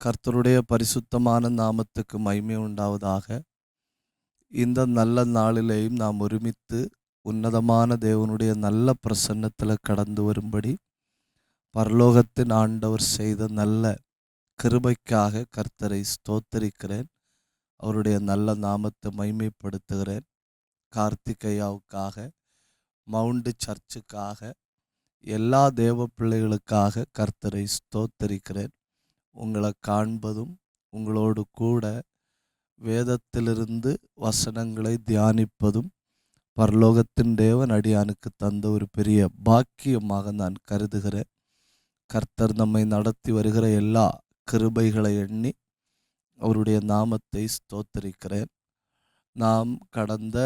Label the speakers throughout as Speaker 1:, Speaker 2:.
Speaker 1: கர்த்தருடைய பரிசுத்தமான நாமத்துக்கு மகிமை உண்டாவதாக. இந்த நல்ல நாளிலேயும் நாம் ஒருமித்து உன்னதமான தேவனுடைய நல்ல பிரசன்னத்தில் கடந்து வரும்படி பரலோகத்தின் ஆண்டவர் செய்த நல்ல கிருபைக்காக கர்த்தரை ஸ்தோத்தரிக்கிறேன். அவருடைய நல்ல நாமத்தை மகிமைப்படுத்துகிறேன். கார்த்திகையாவுக்காக, மவுண்ட் சர்ச்சுக்காக, எல்லா தேவ பிள்ளைகளுக்காக கர்த்தரை ஸ்தோத்தரிக்கிறேன். உங்களை காண்பதும் உங்களோடு கூட வேதத்திலிருந்து வசனங்களை தியானிப்பதும் பரலோகத்தின் தேவன் அடியானுக்கு தந்த ஒரு பெரிய பாக்கியமாக நான் கருதுகிறேன். கர்த்தர் நம்மை நடத்தி வருகிற எல்லா கிருபைகளை எண்ணி அவருடைய நாமத்தை ஸ்தோத்தரிக்கிறேன். நாம் கடந்த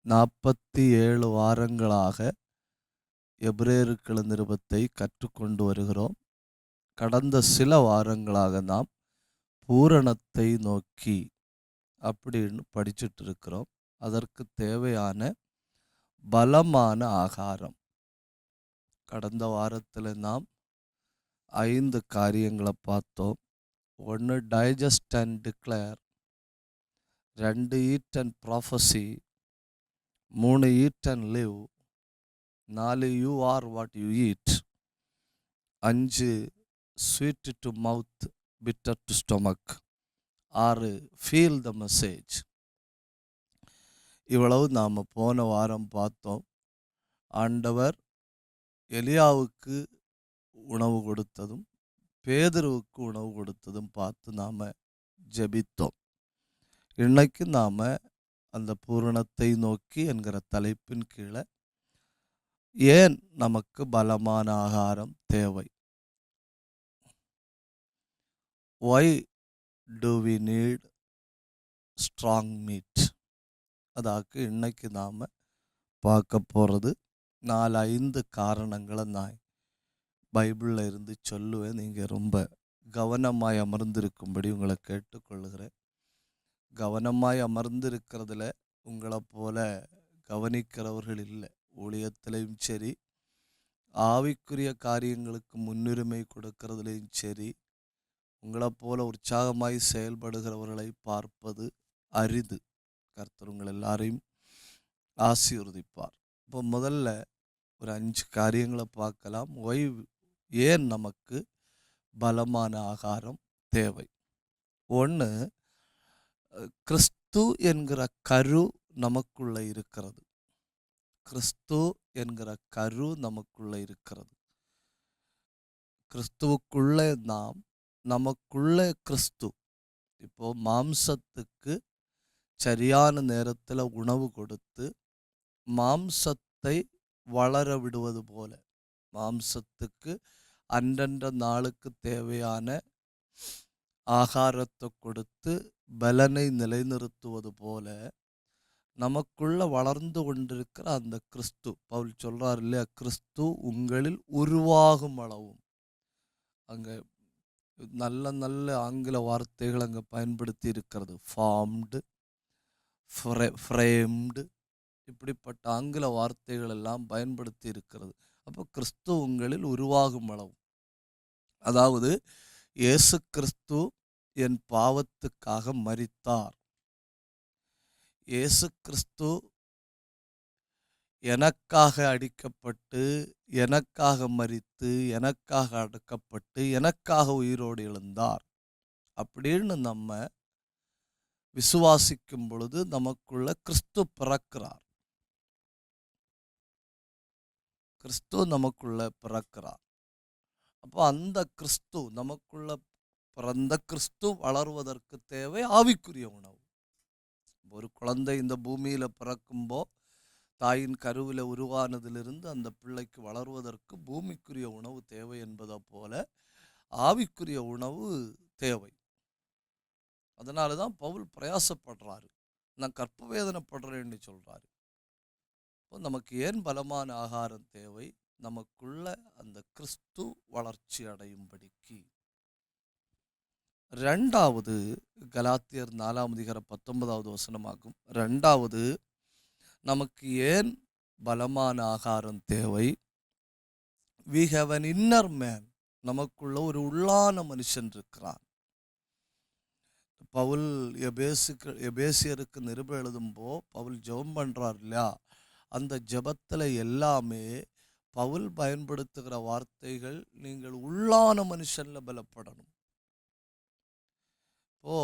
Speaker 1: 47 வாரங்களாக எபிரேயருக்கு நிருபத்தை கற்றுக்கொண்டு வருகிறோம். கடந்த சில வாரங்களாக நாம் பூரணத்தை நோக்கி அப்படின்னு படிச்சுட்டு இருக்கிறோம். அதற்கு தேவையான பலமான ஆகாரம். கடந்த வாரத்தில் நாம் 5 காரியங்களை பார்த்தோம். 1 digest and declare, 2 eat and prophecy, 3 eat and live, 4 you are what you eat, 5 sweet to mouth, bitter to stomach, 6 feel the message. இவ்வளவு நாம் போன வாரம் பார்த்தோம். ஆண்டவர் எலியாவுக்கு உணவு கொடுத்ததும் பேதுருவுக்கு உணவு கொடுத்ததும் பார்த்து நாம் ஜெபித்தோம். இன்னைக்கு நாம் அந்த பூரணத்தை நோக்கி என்கிற தலைப்பின் கீழே ஏன் நமக்கு பலமான ஆகாரம் தேவை, why do we need strong meat, அதாக்கு இன்னைக்கு நாம் பார்க்க போகிறது 4-5 காரணங்களை நான் பைபிளில் இருந்து சொல்லுவேன். நீங்கள் ரொம்ப கவனமாய் அமர்ந்திருக்கும்படி உங்களை கேட்டுக்கொள்கிறேன். கவனமாய் அமர்ந்திருக்கிறதுல உங்களை போல கவனிக்கிறவர்கள் இல்லை. ஊழியத்திலையும் சரி, ஆவிக்குரிய காரியங்களுக்கு முன்னுரிமை கொடுக்கறதுலையும் சரி, உங்களை போல உற்சாகமாய் செயல்படுகிறவர்களை பார்ப்பது அரிது. கர்த்தர் உங்கள் எல்லாரையும் ஆசீர்வதிப்பார். இப்போ முதல்ல ஒரு 5 காரியங்களை பார்க்கலாம். ஏன் நமக்கு பலமான ஆகாரம் தேவை. 1, கிறிஸ்து என்கிற கரு நமக்குள்ள இருக்கிறது. கிறிஸ்து என்கிற கரு நமக்குள்ள இருக்கிறது. கிறிஸ்துவுக்குள்ளே நாம், நமக்குள்ளே கிறிஸ்து. இப்போ மாம்சத்துக்கு சரியான நேரத்தில் உணவு கொடுத்து மாம்சத்தை வளர விடுவது போல, மாம்சத்துக்கு அன்றன்ற நாளுக்கு தேவையான ஆகாரத்தை கொடுத்து பலனை நிலைநிறுத்துவது போல நமக்குள்ள வளர்ந்து கொண்டிருக்கிற அந்த கிறிஸ்து, பவுல் சொல்றார் இல்லையா, கிறிஸ்து உங்களில் உருவாகும் அளவும். அங்கே நல்ல நல்ல ஆங்கில வார்த்தைகள் அங்கே பயன்படுத்தி இருக்கிறது. ஃபார்ம்டு, ஃப்ரேம்டு, இப்படிப்பட்ட ஆங்கில வார்த்தைகள் எல்லாம் பயன்படுத்தி இருக்கிறது. அப்போ கிறிஸ்து உங்களில் உருவாகும் அளவு, அதாவது இயேசு கிறிஸ்து என் பாவத்துக்காக மரித்தார், இயேசு கிறிஸ்து எனக்காக அடிக்கப்பட்டு, எனக்காக மரித்து, எனக்காக அடக்கப்பட்டு, எனக்காக உயிரோடு எழுந்தார் அப்படின்னு நம்ம விசுவாசிக்கும் பொழுது நமக்குள்ள கிறிஸ்து பிறக்கிறார். கிறிஸ்து நமக்குள்ள பிறக்கிறார். அப்போ அந்த கிறிஸ்து, நமக்குள்ள பிறந்த கிறிஸ்து வளருவதற்கு தேவை ஆவிக்குரிய உணவு. ஒரு குழந்தை இந்த பூமியில் பிறக்கும்போ தாயின் கருவில் உருவானதிலிருந்து அந்த பிள்ளைக்கு வளருவதற்கு பூமிக்குரிய உணவு தேவை என்பதை போல ஆவிக்குரிய உணவு தேவை. அதனால தான் பவுல் பிரயாசப்படுறாரு, நான் கற்ப வேதனைப்படுறேன்னு சொல்றாரு. இப்போ நமக்கு ஏன் பலமான ஆகாரம் தேவை, நமக்குள்ள அந்த கிறிஸ்து வளர்ச்சி அடையும்படிக்கு. 2வது கலாத்தியர் 4:19 வசனமாகும். 2வது நமக்கு ஏன் பலமான ஆகாரம் தேவை, we have an inner man, நமக்குள்ள ஒரு உள்ளான மனுஷன் இருக்கிறான். பவுல் எபேசியருக்கு நிருபம் எழுதும்போ பவுல் ஜெபம் பண்றார் இல்லையா, அந்த ஜெபத்துல எல்லாமே பவுல் பயன்படுத்துகிற வார்த்தைகள், நீங்கள் உள்ளான மனுஷன்ல பலப்படணும். இப்போ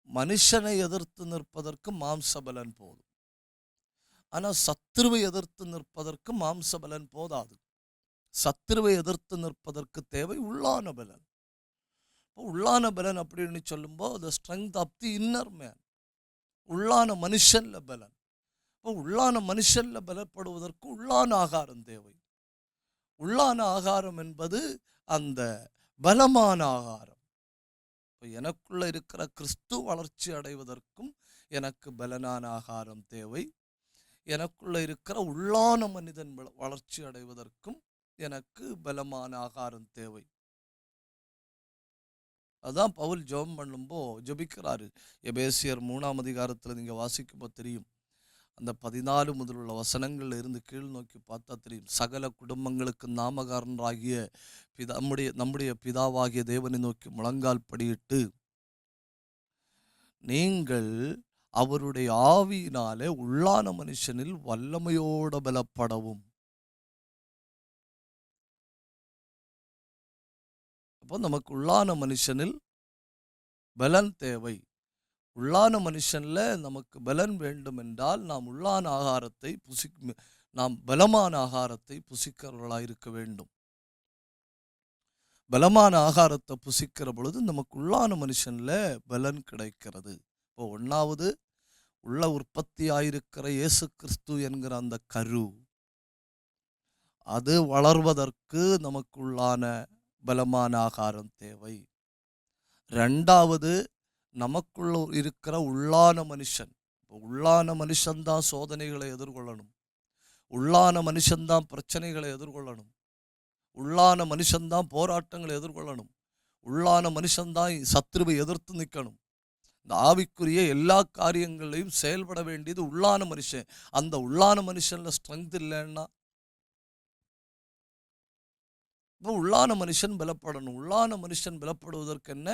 Speaker 1: மனுஷனை எதிர்த்து நிற்பதற்கு மாம்ச பலன் போதும். ஆனா சத்துருவை எதிர்த்து நிற்பதற்கு மாம்ச பலன் போதாது. சத்துருவை எதிர்த்து நிற்பதற்கு தேவை உள்ளான பலன். உள்ளான பலன் அப்படின்னு சொல்லும்போது the strength of the inner man, உள்ளான மனுஷன்ல பலன். இப்போ உள்ளான மனுஷன்ல பலப்படுவதற்கு உள்ளான ஆகாரம் தேவை. உள்ளான ஆகாரம் என்பது அந்த பலமான ஆகாரம். இப்போ எனக்குள்ள இருக்கிற கிறிஸ்து வளர்ச்சி அடைவதற்கும் எனக்கு பலனான ஆகாரம் தேவை. எனக்குள்ள இருக்கிற உள்ளான மனிதன் வளர்ச்சி அடைவதற்கும் எனக்கு பலமான ஆகாரம் தேவை. அதான் பவுல் ஜெபம் பண்ணும்போ ஜெபிக்கிறாரு. எபேசியர் 3ஆம் அதிகாரத்தில் நீங்கள் வாசிக்கும்போது தெரியும். அந்த 14 முதலுள்ள வசனங்கள்ல இருந்து கீழ் நோக்கி பார்த்தா தெரியும். சகல குடும்பங்களுக்கு நாமகாரனராகிய நம்முடைய பிதாவாகிய தேவனை நோக்கி முழங்கால் படியிட்டு, நீங்கள் அவருடைய ஆவியினாலே உள்ளான மனுஷனில் வல்லமையோட பலப்படவும். அப்போ நமக்கு உள்ளான மனுஷனில் பலன் தேவை. உள்ளான மனுஷன்ல நமக்கு பலன் வேண்டும் என்றால் நாம் உள்ளான ஆகாரத்தை நாம் பலமான ஆகாரத்தை புசிக்கிறவர்களாக இருக்க வேண்டும். பலமான ஆகாரத்தை புசிக்கிற பொழுது நமக்கு உள்ளான மனுஷன்ல பலன் கிடைக்கிறது. இப்போ 1வது உள்ள உற்பத்தியாயிருக்கிற இயேசு கிறிஸ்து என்கிற அந்த கரு, அது வளர்வதற்கு நமக்கு உள்ளான பலமான ஆகாரம் தேவை. 2வது நமக்குள்ள இருக்கிற உள்ளான மனுஷன். உள்ளான மனுஷன்தான் சோதனைகளை எதிர்கொள்ளணும். உள்ளான மனுஷன்தான் பிரச்சனைகளை எதிர்கொள்ளணும். உள்ளான மனுஷன்தான் போராட்டங்களை எதிர்கொள்ளணும். உள்ளான மனுஷன்தான் சத்துருவை எதிர்த்து நிற்கணும். இந்த ஆவிக்குரிய எல்லா காரியங்களையும் செயல்பட வேண்டியது உள்ளான மனுஷன். அந்த உள்ளான மனுஷன்ல ஸ்ட்ரென்த் இல்லைன்னா இப்போ உள்ளான மனுஷன் பலப்படணும். உள்ளான மனுஷன் பலப்படுவதற்கு என்ன?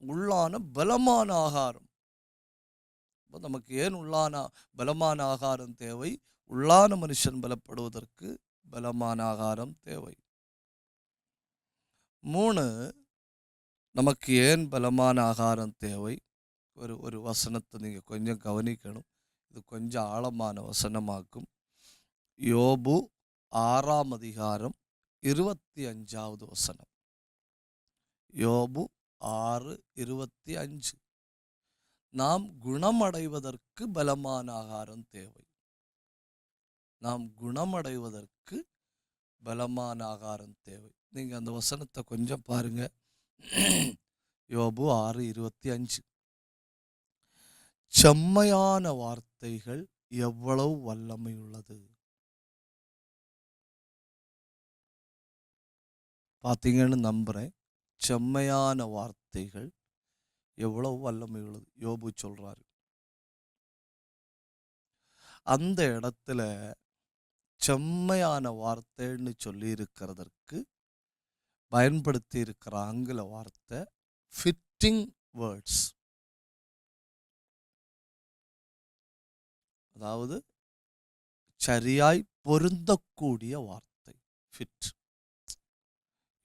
Speaker 1: உள்ளான பலமான ஆகாரம். இப்போ நமக்கு ஏன் உள்ளான பலமான ஆகாரம் தேவை? உள்ளான மனுஷன் பலப்படுவதற்கு பலமான ஆகாரம் தேவை. 3, நமக்கு ஏன் பலமான ஆகாரம் தேவை? ஒரு வசனத்தை நீங்கள் கொஞ்சம் கவனிக்கணும். இது கொஞ்சம் ஆழமான வசனமாக்கும். யோபு 6ஆம் அதிகாரம் 25வது வசனம். யோபு 6:25. நாம் குணமடைவதற்கு பலமான ஆகாரம் தேவை. நாம் குணமடைவதற்கு பலமான ஆகாரம் தேவை. நீங்க அந்த வசனத்தை கொஞ்சம் பாருங்க. யோபு 6:25. செம்மையான வார்த்தைகள் எவ்வளவு வல்லமை உள்ளது. பார்த்தீங்கன்னு நம்புறேன். செம்மையான வார்த்தைகள் எவ்வளவு வல்லமை உள்ளது யோபு சொல்றாரு. அந்த இடத்துல செம்மையான வார்த்தைன்னு சொல்லி இருக்கிறதற்கு பயன்படுத்தி இருக்கிற ஆங்கில வார்த்தை ஃபிட்டிங் வேர்ட்ஸ். அதாவது சரியாய் பொருந்தக்கூடிய வார்த்தை, ஃபிட்.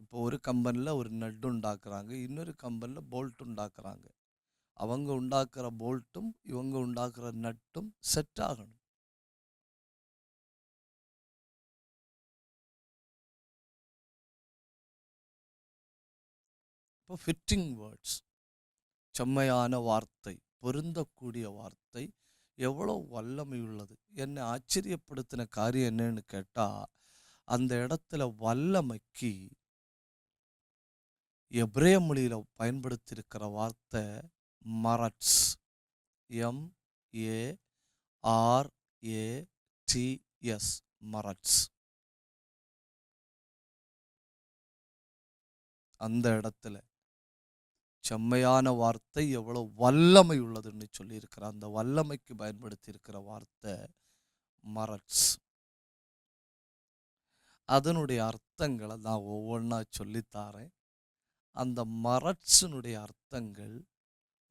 Speaker 1: இப்போ ஒரு கம்பெனியில் ஒரு நட் உண்டாக்குறாங்க, இன்னொரு கம்பெனியில் போல்ட் உண்டாக்குறாங்க. அவங்க உண்டாக்குற போல்ட்டும் இவங்க உண்டாக்குற நட்டும் செட் ஆகணும். இப்போ ஃபிட்டிங் வேர்ட்ஸ், செம்மையான வார்த்தை, பொருந்தக்கூடிய வார்த்தை எவ்வளோ வல்லமை உள்ளது. என்னை ஆச்சரியப்படுத்தின காரியம் என்னன்னு கேட்டால், அந்த இடத்துல வல்லமைக்கு எபிரேய மொழியில் பயன்படுத்தியிருக்கிற வார்த்தை மரட்ஸ். MARATS, மரட்ஸ். அந்த இடத்துல செம்மையான வார்த்தை எவ்வளோ வல்லமை உள்ளதுன்னு சொல்லியிருக்கிற அந்த வல்லமைக்கு பயன்படுத்தி இருக்கிற வார்த்தை மரட்ஸ். அதனுடைய அர்த்தங்களை நான் ஒவ்வொன்றா சொல்லித்தாரேன். அந்த மரட்ஸினுடைய அர்த்தங்கள்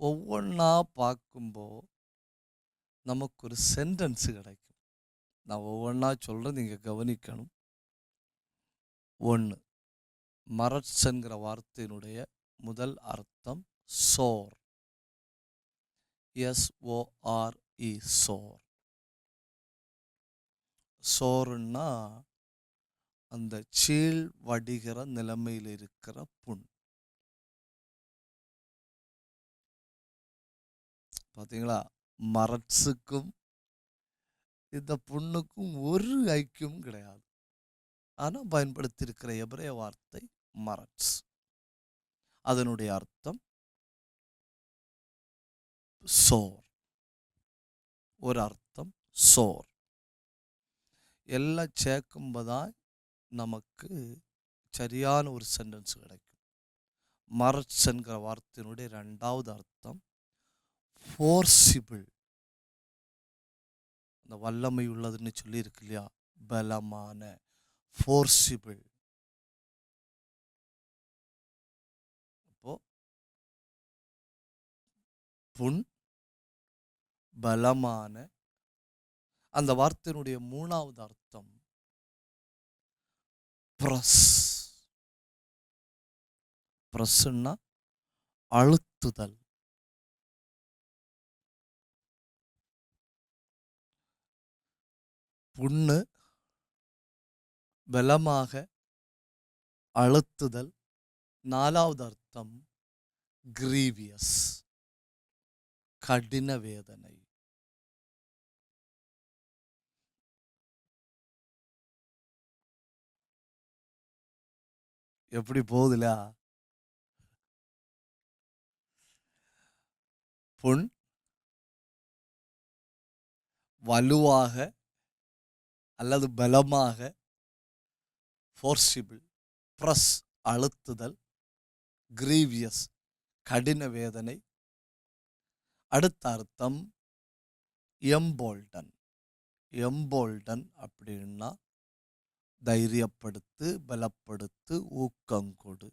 Speaker 1: ஒவ்வொன்றா பார்க்கும்போது நமக்கு ஒரு சென்டென்ஸ் கிடைக்கும். நான் ஒவ்வொன்றா சொல்கிறேன், நீங்கள் கவனிக்கணும். ஒன்று, மரட்ஸ்ங்கிற வார்த்தையினுடைய முதல் அர்த்தம் சோர். SORE, சோர். சோறுன்னா அந்த சீழ் வடிகிற நிலைமையில் இருக்கிற புண். பார்த்தீங்களா, மரட்ஸுக்கும் இந்த புண்ணுக்கும் ஒரு ஐக்கியம் கிடையாது. ஆனால் பயன்படுத்தியிருக்கிற எபிரேய வார்த்தை மரட்ஸ். அதனுடைய அர்த்தம் சோர். ஒரு அர்த்தம் சோர். எல்லாம் சேர்க்கும்போதான் நமக்கு சரியான ஒரு சென்டென்ஸ் கிடைக்கும். மரட்ஸ் என்கிற வார்த்தையினுடைய ரெண்டாவது அர்த்தம் ஃபோர்சிபிள். அந்த வல்லமை உள்ளதுன்னு சொல்லி இருக்கு இல்லையா, பலமான, ஃபோர்சிபிள். அப்போ புண், பலமான. அந்த வார்த்தையினுடைய மூணாவது அர்த்தம் பிரஸ். பிரஸ்ன்னா அழுத்துதல். புண்ணு, பலமாக அழுத்துதல். நாலாவது அர்த்தம் கிரீவியஸ், கடின வேதனை. எப்படி போகுதுல? புண், வலுவாக அல்லது பலமாக, ஃபோர்சிபிள், பிரஸ் அழுத்துதல், கிரீவியஸ் கடின வேதனை. அடுத்த அர்த்தம் எம்போல்டன். எம்போல்டன் அப்படின்னா தைரியப்படுத்து, பலப்படுத்து, ஊக்கம் கொடு.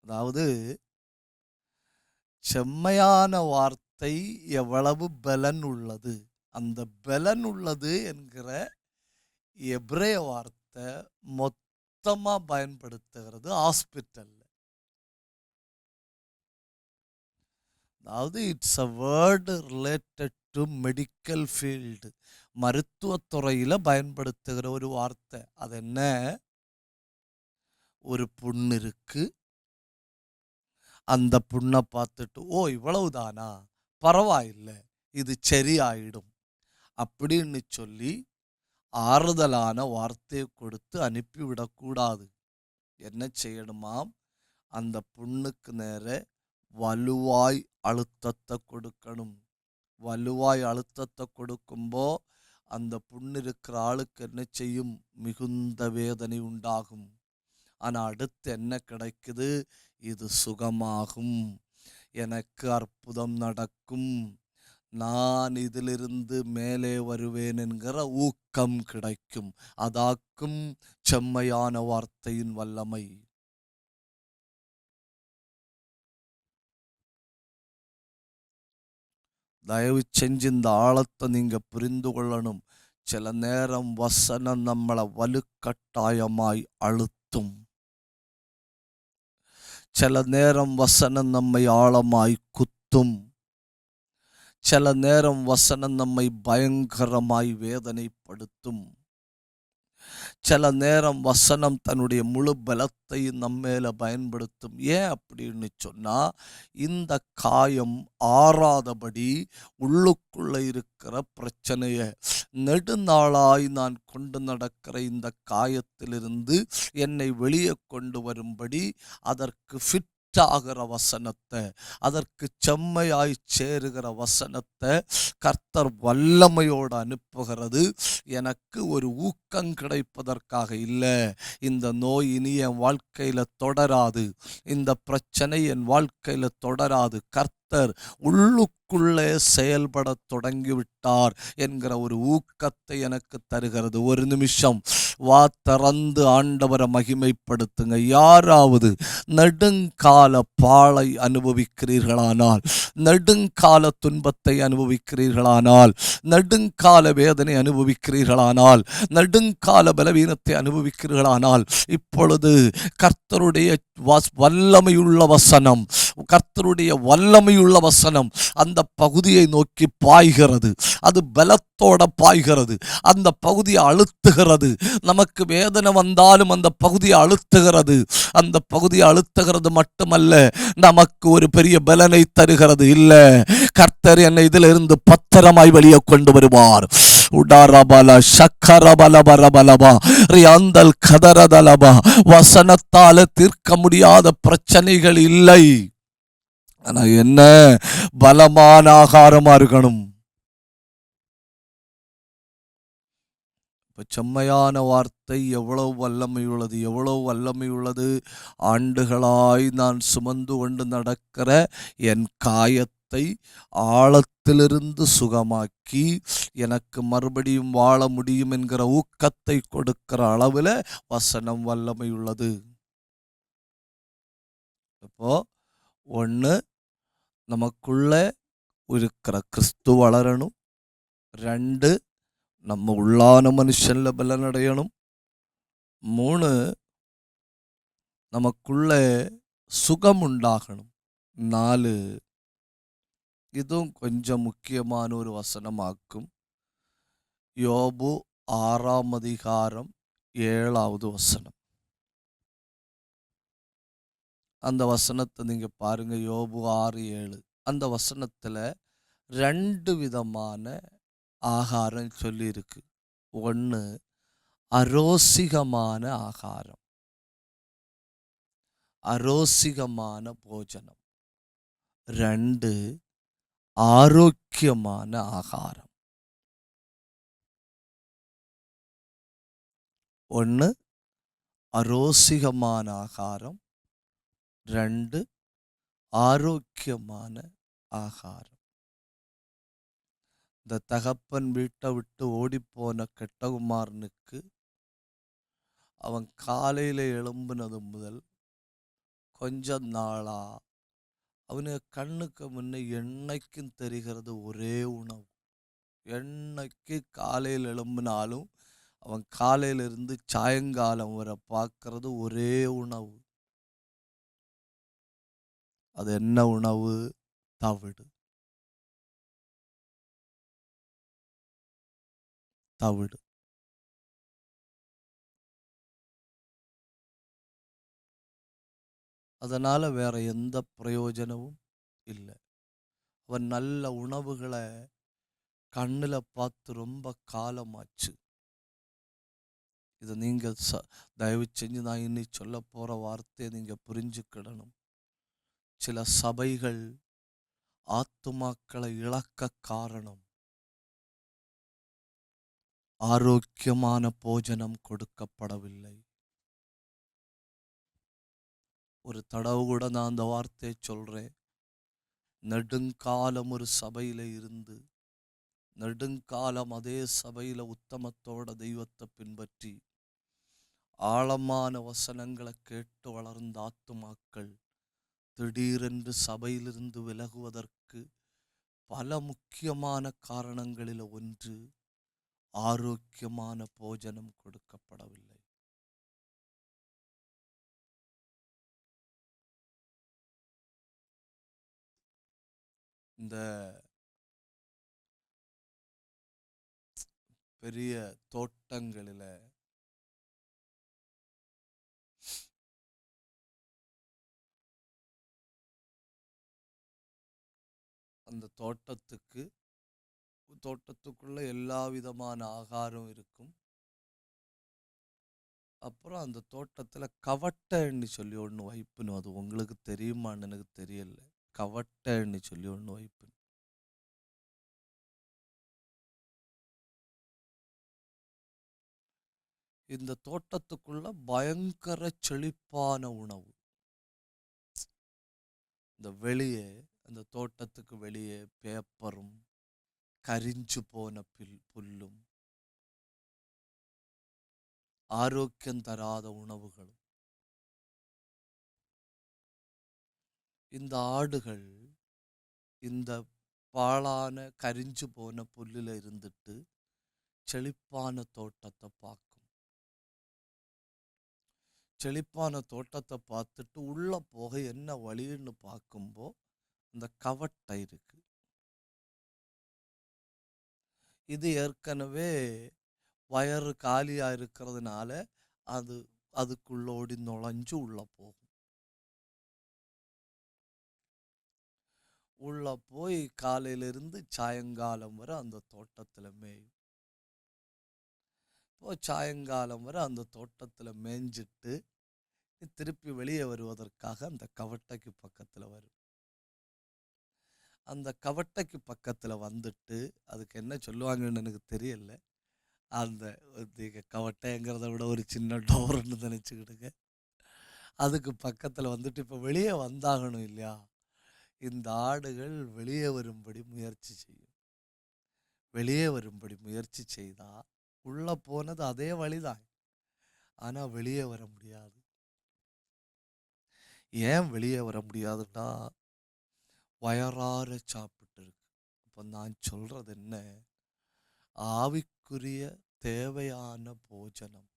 Speaker 1: அதாவது செம்மையான வார்த்தை எவ்வளவு பலன் உள்ளது, அந்த பலன் உள்ளது என்கிற எபிரேய வார்த்தை மொத்தமா பயன்படுத்துகிறது ஹாஸ்பிட்டல்ல. அதாவது it's a word related to medical field, மருத்துவத்துறையில் பயன்படுத்துகிற ஒரு வார்த்தை. அது என்ன? ஒரு புண்ணு இருக்கு, அந்த புண்ணை பார்த்துட்டு ஓ இவ்வளவுதானா, பரவாயில்லை, இது சரியாயிடும் அப்படின்னு சொல்லி ஆறுதலான வார்த்தையை கொடுத்து அனுப்பிவிடக்கூடாது. என்ன செய்யணுமாம்? அந்த புண்ணுக்கு நேர வலுவாய் அழுத்தத்தை கொடுக்கணும். வலுவாய் அழுத்தத்தை கொடுக்கும்போ அந்த புண்ணு இருக்கிற ஆளுக்கு என்ன செய்யும்? மிகுந்த வேதனை உண்டாகும். ஆனால் அடுத்து என்ன கிடைக்குது? இது சுகமாகும், எனக்கு அற்புதம் நடக்கும், நான் இதிலிருந்து மேலே வருவேன் என்கிற ஊக்கம் கிடைக்கும். அதாக்கும் செம்மையான வார்த்தையின் வல்லமை. தயவு செஞ்சு இந்த ஆழத்தை நீங்க புரிந்து கொள்ளணும். சில நேரம் வசனம் நம்மளை வலுக்கட்டாயமாய் அழுத்தும். சில நேரம் வசனம் நம்மை ஆழமாய் குத்தும். சில நேரம் வசனம் நம்மை பயங்கரமாய் வேதனைப்படுத்தும். சில நேரம் வசனம் தன்னுடைய முழு பலத்தையும் நம்மேல பயன்படுத்தும். ஏன் அப்படின்னு சொன்னா, இந்த காயம் ஆறாதபடி உள்ளுக்குள்ள இருக்கிற பிரச்சனையை நெடுநாளாய் நான் கொண்டு நடக்கிற இந்த காயத்திலிருந்து என்னை வெளியே கொண்டு வரும்படி, அதற்கு ஃபிட் மேட்சாகிற வசனத்தை, அதற்கு செம்மையாய் சேருகிற வசனத்தை கர்த்தர் வல்லமையோடு அனுப்புகிறது. எனக்கு ஒரு ஊக்கம் கிடைப்பதற்காக இல்லை. இந்த நோய் இனி என் வாழ்க்கையில தொடராது, இந்த பிரச்சனை என் வாழ்க்கையில தொடராது, கர்த்தர் உள்ளுக்குள்ளே செயல்பட தொடங்கிவிட்டார் என்கிற ஒரு ஊக்கத்தை எனக்கு தருகிறது. ஒரு நிமிஷம் வா திறந்து ஆண்டவரை மகிமைப்படுத்துங்க. யாராவது நெடுங்கால பாழை அனுபவிக்கிறீர்களானால், நெடுங்கால துன்பத்தை அனுபவிக்கிறீர்களானால், நெடுங்கால வேதனை அனுபவிக்கிறீர்களானால், நெடுங்கால பலவீனத்தை அனுபவிக்கிறீர்களானால், இப்பொழுது கர்த்தருடைய வல்லமையுள்ள வசனம், கர்த்தருடைய வல்லமையுள்ள வசனம் அந்த பகுதியை நோக்கி பாய்கிறது. அது பலத்தோட பாய்கிறது, அந்த பகுதியை அழுத்துகிறது. நமக்கு வேதனை வந்தாலும் அந்த பகுதியை அழுத்துகிறது. அந்த பகுதியை அழுத்துகிறது மட்டுமல்ல, நமக்கு ஒரு பெரிய பலனை தருகிறது. இல்ல, கர்த்தர் என்னை இதிலிருந்து பத்திரமாய் வெளியே கொண்டு வருவார். வசனத்தால தீர்க்க முடியாத பிரச்சனைகள் இல்லை. ஆனா என்ன, பலமான ஆகாரமா இருக்கணும். செம்மையான வார்த்தை எவ்வளவு வல்லமை உள்ளது, எவ்வளவு வல்லமை உள்ளது. ஆண்டுகளாய் நான் சுமந்து கொண்டு நடக்கிற என் காயத்தை ஆழத்திலிருந்து சுகமாக்கி எனக்கு மறுபடியும் வாழ முடியும் என்கிற ஊக்கத்தை கொடுக்கிற அளவில் வசனம் வல்லமை உள்ளது. இப்போ ஒன்று, நமக்குள்ள இருக்கிற கிறிஸ்து வளரணும். 2, நம்ம உள்ளான மனுஷன்ல பலனடையணும். 3, நமக்குள்ள சுகம் உண்டாகணும். 4, இதுவும் கொஞ்சம் முக்கியமான ஒரு வசனமாக்கும். யோபு 6ஆம் அதிகாரம் 7வது வசனம். அந்த வசனத்தை நீங்க பாருங்க. யோபு 6:7. அந்த வசனத்துல 2 விதமான ஆகாரம் சொல்லி இருக்கு. 1, அரோசிகமான ஆகாரம், அரோசிகமான போஜனம். 2, ஆரோக்கியமான ஆகாரம். 1, அரோசிகமான ஆகாரம். 2, ஆரோக்கியமான ஆகாரம். இந்த தகப்பன் வீட்டை விட்டு ஓடிப்போன கெட்டகுமாரனுக்கு அவன் காலையில் எழும்பினது முதல் கொஞ்ச நாளா அவனுக்கு கண்ணுக்கு முன்னே என்னைக்கும் தெரிகிறது ஒரே உணவு. என்னைக்கு காலையில் எழும்பினாலும் அவன் காலையிலிருந்து சாயங்காலம் வரை பார்க்கறது ஒரே உணவு. அது என்ன உணவு? தவிடு. தவிடு. அதனால வேற எந்த பிரயோஜனமும் இல்லை. அவன் நல்ல உணவுகளை கண்ணில் பார்த்து ரொம்ப காலமாச்சு. இதை நீங்கள் தயவு செஞ்சு நான் இன்னி சொல்ல போற வார்த்தையை நீங்க புரிஞ்சுக்கிடணும். சில சபைகள் ஆத்துமாக்களை இழக்க காரணம் ஆரோக்கியமான போஜனம் கொடுக்கப்படவில்லை. ஒரு தடவை கூட நான் அந்த வார்த்தையை சொல்றேன். நெடுங்காலம் ஒரு சபையில இருந்து, நெடுங்காலம் அதே சபையில உத்தமத்தோட தெய்வத்தை பின்பற்றி ஆழமான வசனங்களை கேட்டு வளர்ந்த ஆத்துமாக்கள் திடீரென்று சபையிலிருந்து விலகுவதற்கு பல முக்கியமான காரணங்களில் ஒன்று, ஆரோக்கியமான போஜனம் கொடுக்கப்படவில்லை. இந்த பெரிய தோட்டங்களில் அந்த தோட்டத்துக்குள்ள எல்லா விதமான ஆகாரம் இருக்கும். அப்புறம் அந்த தோட்டத்தில் கவட்டைன்னு சொல்லி ஒன்று வைப்பினும். அது உங்களுக்கு தெரியுமான்னு எனக்கு தெரியல. கவட்டைன்னு சொல்லி ஒன்று வைப்பினும். இந்த தோட்டத்துக்குள்ள பயங்கர செழிப்பான உணவு. இந்த வெளியே, அந்த தோட்டத்துக்கு வெளியே பேப்பரும் கரிஞ்சு போன புல்லும் ஆரோக்கியம் தராத உணவுகளும். இந்த ஆடுகள் இந்த பாழான கரிஞ்சு போன புல்லில் இருந்துட்டு செழிப்பான தோட்டத்தை பார்க்கும். செழிப்பான தோட்டத்தை பார்த்துட்டு உள்ள போக என்ன வழின்னு பார்க்கும்போ இந்த கவட்டை இருக்கு. இது ஏற்கனவே வயறு காலியா இருக்கிறதுனால அதுக்குள்ள ஓடி நுழைஞ்சு உள்ள போகும். உள்ள போய் காலையிலிருந்து சாயங்காலம் வரை அந்த தோட்டத்தில் மேயும். இப்போ சாயங்காலம் வரை அந்த தோட்டத்தில் மேய்ஞ்சிட்டு திருப்பி வெளியே வருவதற்காக அந்த கவட்டைக்கு பக்கத்தில் வரும். அந்த கவட்டைக்கு பக்கத்தில் வந்துட்டு அதுக்கு என்ன சொல்லுவாங்கன்னு எனக்கு தெரியல. அந்த கவட்டைங்கிறத விட ஒரு சின்ன டோர்ன்னு நினச்சிக்கிடுங்க. அதுக்கு பக்கத்தில் வந்துட்டு இப்போ வெளியே வந்தாகணும் இல்லையா? இந்த ஆடுகள் வெளியே வரும்படி முயற்சி செய்யும். வெளியே வரும்படி முயற்சி செய்தால் உள்ளே போனது அதே வழிதான், ஆனால் வெளியே வர முடியாது. ஏன் வெளியே வர முடியாதுன்னா வயறார சாப்பிட்டு இருக்கு. இப்போ நான் சொல்றது என்ன, ஆவிக்குரிய தேவையான போஜனம்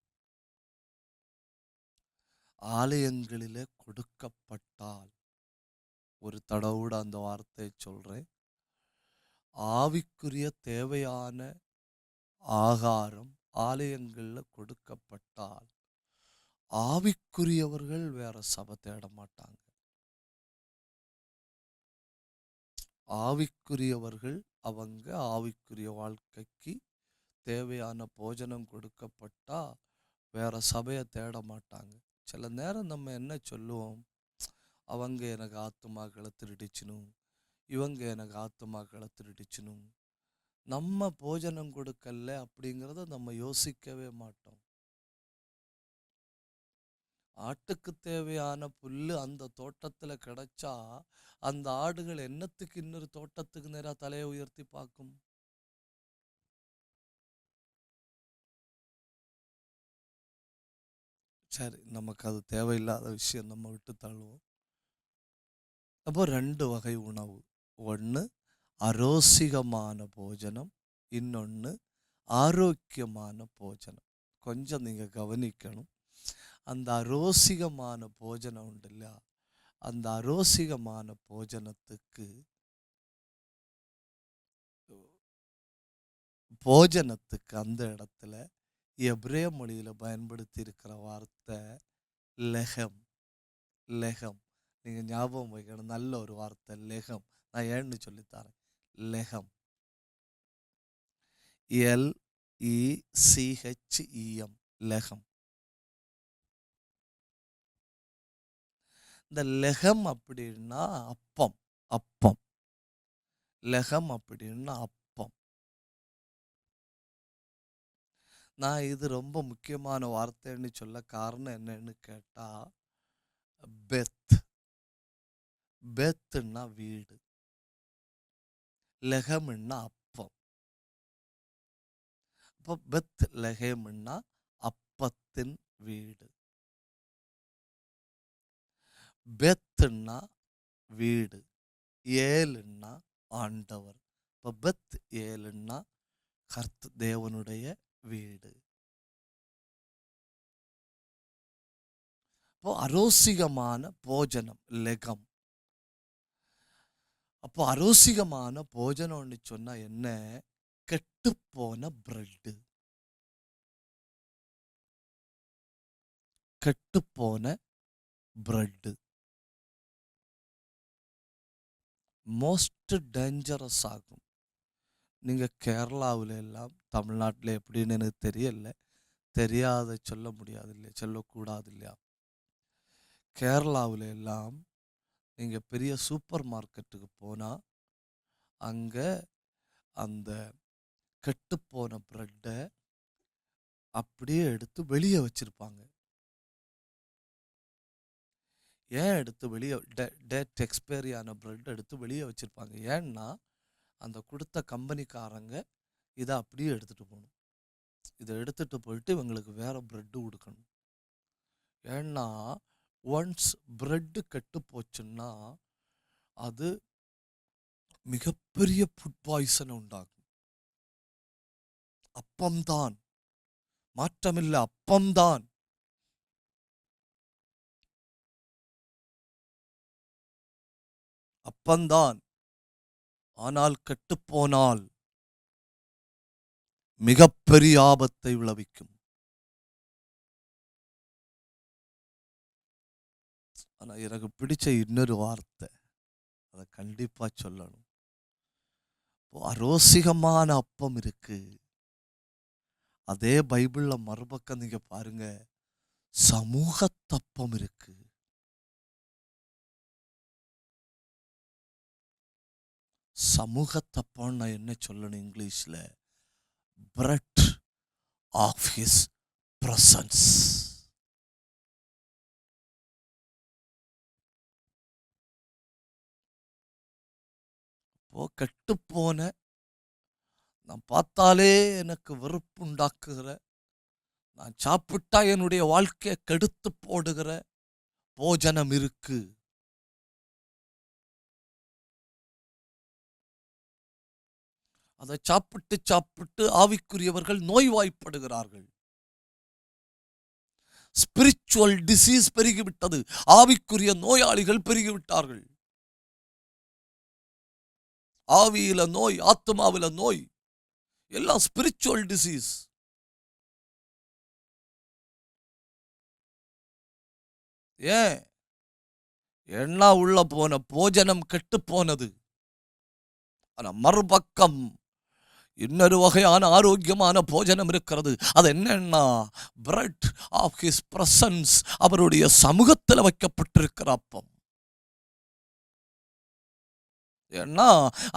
Speaker 1: ஆலயங்களிலே கொடுக்கப்பட்டால், ஒரு தடவோட அந்த வார்த்தையை சொல்றேன், ஆவிக்குரிய தேவையான ஆகாரம் ஆலயங்களில் கொடுக்கப்பட்டால் ஆவிக்குரியவர்கள் வேற சபை தேட மாட்டாங்க. ஆவிக்குரியவர்கள் அவங்க ஆவிக்குரிய வாழ்க்கைக்கு தேவையான போஜனம் கொடுக்கப்பட்டா வேற சபையை தேட மாட்டாங்க. சில நேரம் நம்ம என்ன சொல்லுவோம், அவங்க எனக்கு ஆத்துமாக்களை திருடிச்சினும், இவங்க எனக்கு ஆத்துமாக்களை திருடிச்சினும். நம்ம போஜனம் கொடுக்கல அப்படிங்கிறத நம்ம யோசிக்கவே மாட்டோம். ஆட்டுக்கு தேவையான புல்லு அந்த தோட்டத்தில் கிடைச்சா அந்த ஆடுகள் என்னத்துக்கு இன்னொரு தோட்டத்துக்கு நேராக தலையை உயர்த்தி பார்க்கும்? சரி, நமக்கு அது தேவையில்லாத விஷயம், நம்ம விட்டு தள்ளுவோம். அப்போ 2 வகை உணவு. ஒன்று அரோசிகமான போஜனம், இன்னொன்று ஆரோக்கியமான போஜனம். கொஞ்சம் நீங்கள் கவனிக்கணும். அந்த அரோசிகமான போஜனம் உண்டு இல்லையா, அந்த அரோசிகமான போஜனத்துக்கு அந்த இடத்துல எபிரேய மொழியில் பயன்படுத்தி இருக்கிற வார்த்தை லெகம். லெகம் நீங்கள் ஞாபகம் வைக்கணும், நல்ல ஒரு வார்த்தை லெகம். நான் ஏன்னு சொல்லித்தரேன். லெகம், LECHEM, லெகம். இந்த லெகம் அப்படின்னா அப்பம். அப்பம் லெகம் அப்படின்னா அப்பம். நான் இது ரொம்ப முக்கியமான வார்த்தைன்னு சொல்ல காரணம் என்னன்னு கேட்டா, பெத். பெத்துன்னா வீடு, லெகம்னா அப்பம். அப்போ பெத் லெகம்னா அப்பத்தின் வீடு. பெத்துன்னா வீடு, ஏலுன்னா ஆண்டவர். இப்போ பெத் ஏலுன்னா தேவனுடைய வீடு. அப்போ அரோசிகமான போஜனம் லெகம். அப்போ அரோசிகமான போஜனம்னு சொன்னா என்ன, கெட்டுப்போன பிரெட்டு. கெட்டுப்போன பிரெட்டு மோஸ்ட் டேஞ்சரஸ் ஆகும். நீங்கள் கேரளாவில் எல்லாம், தமிழ்நாட்டில் எப்படின்னு எனக்கு தெரியல, தெரியாத சொல்ல முடியாது இல்லையா, சொல்லக்கூடாது இல்லையா. கேரளாவில் எல்லாம் நீங்கள் பெரிய சூப்பர் மார்க்கெட்டுக்கு போனால் அங்கே அந்த கெட்டுப்போன ப்ரெட்டை அப்படியே எடுத்து வெளியே வச்சிருப்பாங்க. ஏன் எடுத்து வெளியே டேட் எக்ஸ்பைரி ஆன ப்ரெட் எடுத்து வெளியே வச்சுருப்பாங்க? ஏன்னா அந்த கொடுத்த கம்பெனிக்காரங்க இதை அப்படியே எடுத்துகிட்டு போகணும். இதை எடுத்துகிட்டு போயிட்டு இவங்களுக்கு வேறு ப்ரெட்டு கொடுக்கணும். ஏன்னா ஒன்ஸ் ப்ரெட்டு கெட்டு போச்சுன்னா அது மிகப்பெரிய ஃபுட் பாய்சனை உண்டாகும். அப்பம்தான், மாற்றமில்லை, அப்பம்தான். அப்பந்தான். ஆனால் கெட்டுப்போனால் மிகப்பெரிய ஆபத்தை விளைவிக்கும். ஆனா எனக்கு பிடிச்ச இன்னொரு வார்த்தை, அதை கண்டிப்பா சொல்லணும். அரோசிகமான அப்பம் இருக்கு. அதே பைபிள்ல மறுபக்கம் நீங்க பாருங்க, சமூகத்தப்பம் இருக்கு. சமூகத்தப்பம் நான் என்ன சொல்லணும் இங்கிலீஷ்ல? Bread of his presence. கெட்டுப்போன, நான் பார்த்தாலே எனக்கு வெறுப்பு உண்டாக்குகிற, நான் சாப்பிட்டா என்னுடைய வாழ்க்கையை கெடுத்து போடுகிற போஜனம் இருக்கு. அதை சாப்பிட்டு சாப்பிட்டு ஆவிக்குரியவர்கள் நோய்வாய்ப்படுகிறார்கள். Spiritual disease பெருகிவிட்டது. ஆவிக்குரிய நோயாளிகள் பெருகிவிட்டார்கள். ஆவியில நோய், ஆத்மாவில நோய், எல்லாம் ஸ்பிரிச்சுவல் டிசீஸ். ஏன்? எண்ணா உள்ள போன போஜனம் கெட்டு போனது. ஆனா மறுபக்கம் இன்னொரு வகையான ஆரோக்கியமான போஜனம் இருக்கிறது. அது என்னன்னா, பிரெட் ஆஃப் ஹிஸ் பிரசன்ஸ், அவருடைய சமூகத்தில் வைக்கப்பட்டிருக்கிற அப்பம். ஏன்னா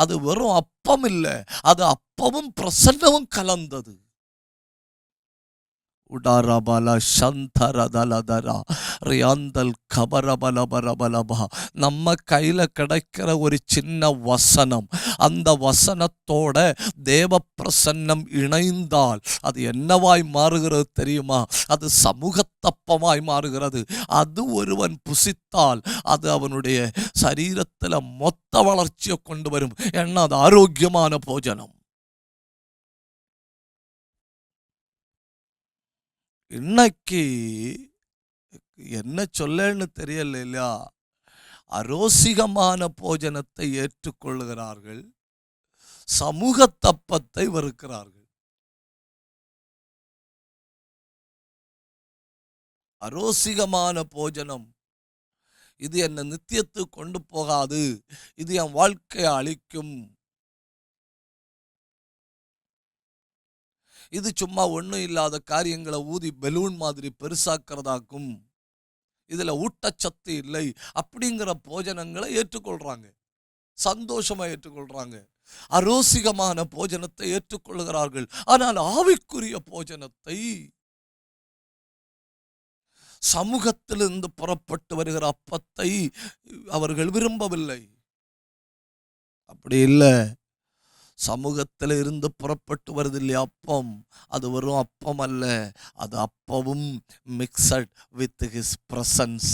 Speaker 1: அது வெறும் அப்பம் இல்லை, அது அப்பமும் பிரசன்னமும் கலந்தது. உடாரபல சந்தரதலதரா ரியாந்தல் கபரபலபரபலபா. நம்ம கையில் கிடைக்கிற ஒரு சின்ன வசனம், அந்த வசனத்தோட தேவ பிரசன்னம் இணைந்தால் அது என்னவாய் மாறுகிறது தெரியுமா? அது சமூகத்தப்பமாய் மாறுகிறது. அது ஒருவன் புசித்தால் அது அவனுடைய சரீரத்தில் மொத்த வளர்ச்சியை கொண்டு வரும். ஏன்னா அது ஆரோக்கியமான போஜனம். இன்னைக்கு என்ன சொல்லன்னு தெரியல இல்லையா? அரோசிகமான போஜனத்தை ஏற்றுக்கொள்ளுகிறார்கள், சமூகத்தப்பத்தை வெறுக்கிறார்கள். அரோசிகமான போஜனம், இது என்னை நித்தியத்துக்கு கொண்டு போகாது, இது என் வாழ்க்கையை அழிக்கும், இது சும்மா ஒன்றும் இல்லாத காரியங்களை ஊதி பெலூன் மாதிரி பெருசாக்கிறதாக்கும், இதுல ஊட்டச்சத்து இல்லை அப்படிங்கிற போஜனங்களை ஏற்றுக்கொள்றாங்க, சந்தோஷமா ஏற்றுக்கொள்றாங்க. அரோசிகமான போஜனத்தை ஏற்றுக்கொள்கிறார்கள். ஆனால் ஆவிக்குரிய போஜனத்தை, சமூகத்திலிருந்து புறப்பட்டு வருகிற அப்பத்தை அவர்கள் விரும்பவில்லை. அப்படி இல்லை, சமூகத்தில் இருந்து புறப்பட்டு வருது இல்லையா அப்பம், அது வெறும் அப்பம் அல்ல, அது அப்பமும் மிக்சட் வித் ஹிஸ் பிரசன்ஸ்.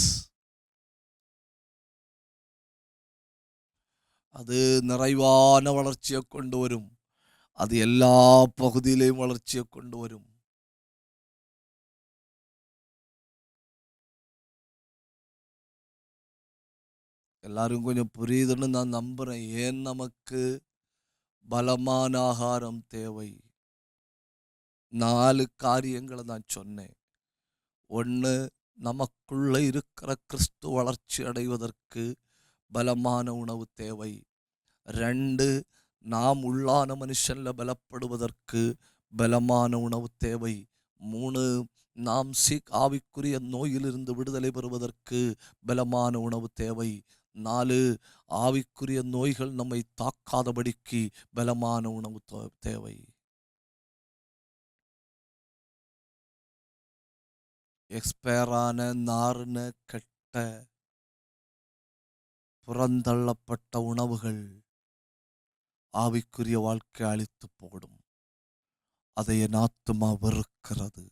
Speaker 1: அது நிறைவான வளர்ச்சியை கொண்டு வரும். அது எல்லா பகுதியிலையும் வளர்ச்சியை கொண்டு வரும். எல்லாரும் கொஞ்சம் புரியுதுன்னு நான் நம்புறேன். ஏன் நமக்கு பலமான ஆகாரம் தேவை? 4 காரியங்களை நான் சொன்னேன். 1, நமக்குள்ள இருக்கிற கிறிஸ்து வளர்ச்சி அடைவதற்கு பலமான உணவு தேவை. 2, நாம் உள்ளான மனுஷன்ல பலப்படுவதற்கு பலமான உணவு தேவை. 3, நாம் ஆவிக்குரிய நோயிலிருந்து விடுதலை பெறுவதற்கு பலமான உணவு தேவை. 4, ஆவிக்குரிய நோய்கள் நம்மை தாக்காதபடிக்கு பலமான உணவு தேவை. எக்ஸ்பயரான, நார்ன, கெட்ட, புறந்தள்ளப்பட்ட உணவுகள் ஆவிக்குரிய வாழ்க்கை அழித்து போடும். அதை என் ஆத்துமா வெறுக்கிறது.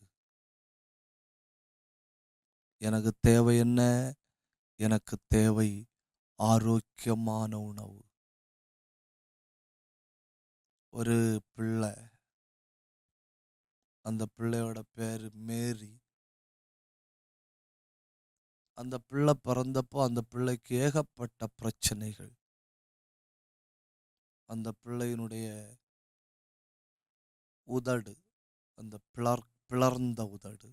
Speaker 1: எனக்கு தேவை என்ன? எனக்கு தேவை ஆரோக்கியமான உணவு. ஒரு பிள்ளை, அந்த பிள்ளையோட பேரு மேரி. அந்த பிள்ளை பிறந்தப்போ அந்த பிள்ளைக்கு ஏகப்பட்ட பிரச்சனைகள். அந்த பிள்ளையினுடைய உதடு, அந்த பிளர்ந்த உதடு,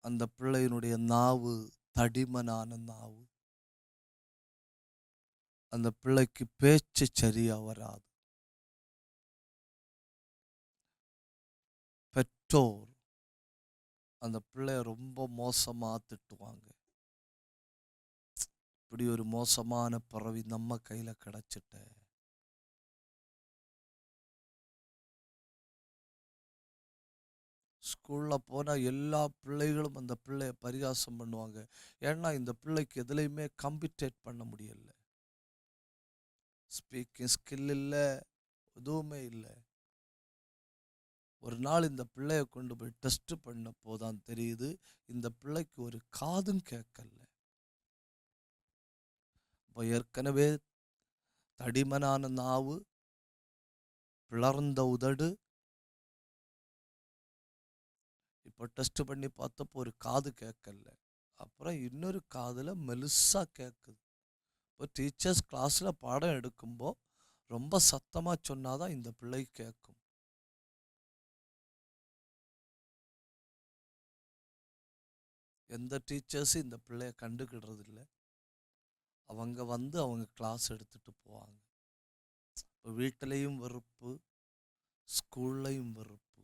Speaker 1: அந்த பிள்ளையினுடைய நாவு தடிமனான நாவு, அந்த பிள்ளைக்கு பேச்சு சரியா வராது. பெற்றோர் அந்த பிள்ளைய ரொம்ப மோசமா திட்டுவாங்க. இப்படி ஒரு மோசமான பிறவி நம்ம கையில கிடைச்சிட்ட. ஸ்கூல்ல போனா எல்லா பிள்ளைகளும் அந்த பிள்ளைய பரிகாசம் பண்ணுவாங்க. ஏன்னா இந்த பிள்ளைக்கு எதுலையுமே காம்பீட்டேட் பண்ண முடியல. ஸ்பீக்கிங் ஸ்கில் இல்லை, எதுவுமே இல்லை. ஒரு நாள் இந்த பிள்ளைய கொண்டு போய் டெஸ்ட் பண்ண போதான் தெரியுது, இந்த பிள்ளைக்கு ஒரு காதும் கேட்கல. இப்போ ஏற்கனவே தடிமனான நாவு, பிளர்ந்த உதடு, இப்போ டெஸ்ட் பண்ணி பார்த்தப்போ ஒரு காது கேட்கல. அப்புறம் இன்னொரு காதில் மெலுசா கேட்குது. இப்போ டீச்சர்ஸ் கிளாஸில் பாடம் எடுக்கும்போது ரொம்ப சத்தமாக சொன்னாதான் இந்த பிள்ளை கேட்கும். எந்த டீச்சர்ஸும் இந்த பிள்ளைய கண்டுக்கிடுறது இல்லை. அவங்க வந்து அவங்க கிளாஸ் எடுத்துட்டு போவாங்க. இப்போ வீட்டிலையும் வெறுப்பு, ஸ்கூல்லையும் வெறுப்பு.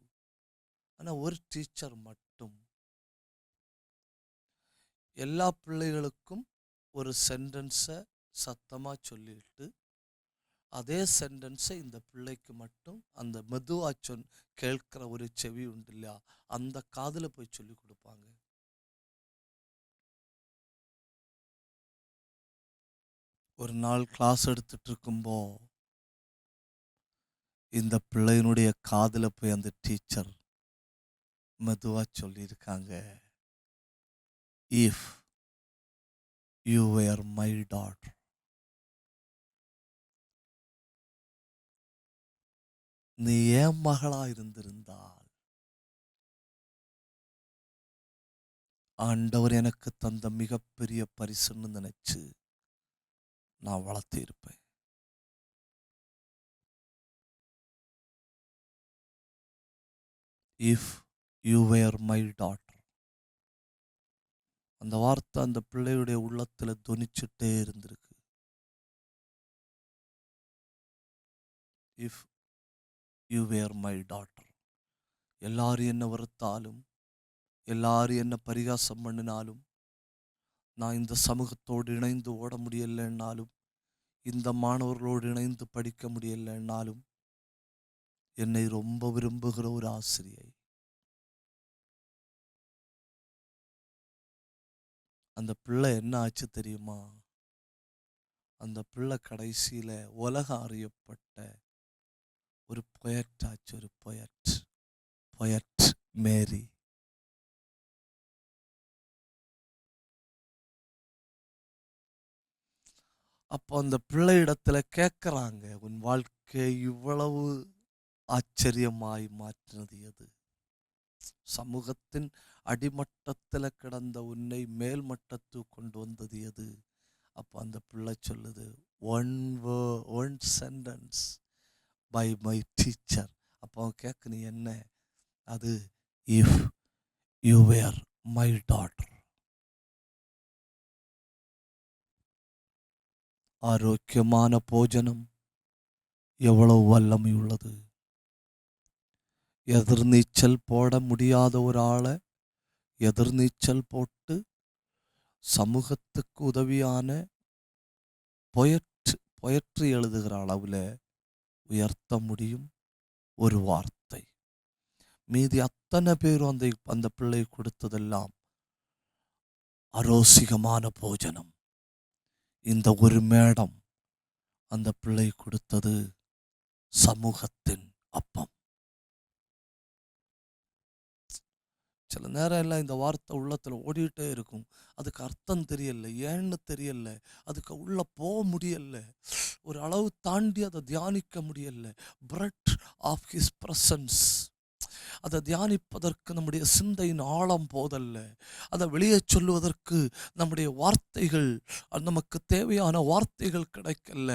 Speaker 1: ஆனால் ஒரு டீச்சர் மட்டும் எல்லா பிள்ளைகளுக்கும் ஒரு சென்டென்ஸை சத்தமாக சொல்லிட்டு அதே சென்டென்ஸை இந்த பிள்ளைக்கு மட்டும் அந்த மெதுவா கேட்கிற ஒரு செவி உண்டு இல்லையா, அந்த காதில் போய் சொல்லி கொடுப்பாங்க. ஒரு நாள் கிளாஸ் எடுத்துட்டு இருக்கும்போ இந்த பிள்ளையினுடைய காதில் போய் அந்த டீச்சர் மெதுவா சொல்லியிருக்காங்க, if you were my daughter, நீ ஏன் மகளா இருந்திருந்தால் ஆண்டவர் எனக்கு தந்த மிகப்பெரிய பரிசுன்னு நினைச்சு நான் வளர்த்து இருப்பேன். If you were my daughter, அந்த வார்த்தை அந்த பிள்ளையுடைய உள்ளத்துல துணிச்சுட்டே இருந்திருக்கு. If you were my daughter, எல்லாரும் என்ன வெறுத்தாலும், எல்லாரும் என்ன பரிகாசம் பண்ணினாலும், நான் இந்த சமூகத்தோடு இணைந்து ஓட முடியலைன்னாலும், இந்த மாணவர்களோடு இணைந்து படிக்க முடியலைன்னாலும், என்னை ரொம்ப விரும்புகிற ஒரு ஆசிரியை. அந்த பிள்ளை என்ன ஆச்சு தெரியுமா? அந்த பிள்ளை கடைசியில உலகம் அறியப்பட்ட ஒரு பொயட் ஆச்சு. ஒரு பொயட் மேரி. அப்போ அந்த பிள்ளை இடத்துல கேட்குறாங்க, உன் வாழ்க்கை இவ்வளவு ஆச்சரியமாய் மாற்றினது எது? சமூகத்தின் அடிமட்டத்தில் கிடந்த உன்னை மேல் மட்டத்துக்கு கொண்டு வந்தது எது? அப்போ அந்த பிள்ளை சொல்லுது, one sentence by my teacher. அப்போ அவன் கேட்க, நீ என்ன? அது if you were my daughter. ஆரோக்கியமான போஜனம் எவ்வளவு வல்லமை உள்ளது. எதிர்நீச்சல் போட முடியாத ஒரு ஆளை எதிர்நீச்சல் போட்டு சமூகத்துக்கு உதவியான பொயட்ரி எழுதுகிற அளவில் உயர்த்த முடியும் ஒரு வார்த்தை. மீதி அத்தனை பேரும் அந்த பிள்ளை கொடுத்ததெல்லாம் அரோசிகமான போஜனம். இந்த ஒரு மேடம் அந்த பிள்ளை கொடுத்தது சமூகத்தின் அப்பம். சில நேரம் எல்லாம் இந்த வார்த்தை உள்ளத்தில் ஓடிட்டே இருக்கும். அதுக்கு அர்த்தம் தெரியல, ஏன்னு தெரியல, அதுக்கு உள்ள போக முடியல, ஒரு அளவு தாண்டி அதை தியானிக்க முடியல. பிரெட் ஆஃப் ஹிஸ் பிரசன்ஸ், அதை தியானிப்பதற்கு நம்முடைய சிந்தையின் ஆழம் போதல்ல. அதை வெளியே சொல்லுவதற்கு நம்முடைய வார்த்தைகள், நமக்கு தேவையான வார்த்தைகள் கிடைக்கல.